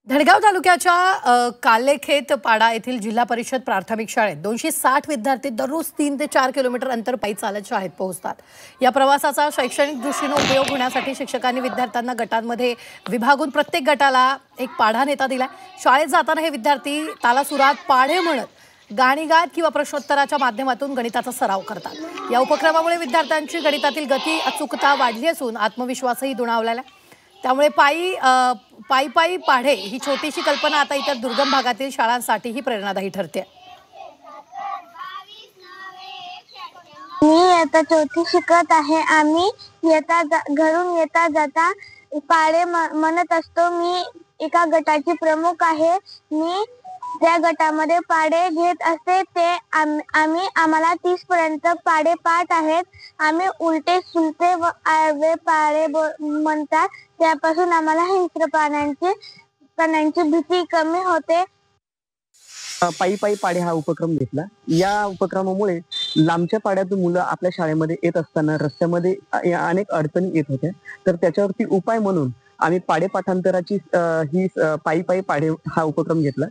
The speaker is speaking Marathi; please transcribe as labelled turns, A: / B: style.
A: धडगाव तालुक्याच्या कालेखेत पाडा येथील जिल्हा परिषद प्राथमिक शाळेत 260 विद्यार्थी दररोज 3 ते 4 किलोमीटर अंतर पायी चालत शाळेत पोहोचतात। या प्रवासाचा शैक्षणिक दृष्टीने उपयोग होण्यासाठी शिक्षकांनी विद्यार्थ्यांना गटांमध्ये विभागून प्रत्येक गटाला एक पाढा नेता दिला। शाळेत जाताना हे विद्यार्थी तालासुरात पाढे म्हणत गाणी गात किंवा प्रश्नोत्तराच्या माध्यमातून गणिताचा सराव करतात। या उपक्रमामुळे विद्यार्थ्यांची गणितातील गती अचूकता वाढली असून आत्मविश्वासही दुणावला। त्यामुळे पायी पाढे ही छोटीशी कल्पना आता इतर दुर्गम भागातील शाळांसाठीही प्रेरणादायी ठरते।
B: मी आता चौथी शिकत आहे। आम्ही घरून येता जाता पाढे म्हणत असतो। मी एका गटाची प्रमुख आहे। मी त्या गटामध्ये पाढे घेत असते। ते आम्हाला 30 पर्यंत पाढे पाठ आहेत। आम्ही उलटे सुलटे व आडवे पाढे म्हणतात। त्यापासून आम्हाला हिंस्र प्राण्यांची भीती कमी होते।
C: पायी पायी पाढे हा उपक्रम घेतला। या उपक्रमामुळे लांबच्या पाड्यातून मुलं आपल्या शाळेमध्ये येत असताना रस्त्यामध्ये अनेक अडचणी येत होत्या, तर त्याच्यावरती उपाय म्हणून आम्ही पाढे पाठांतराची ही पायी पायी पाढे हा उपक्रम घेतला।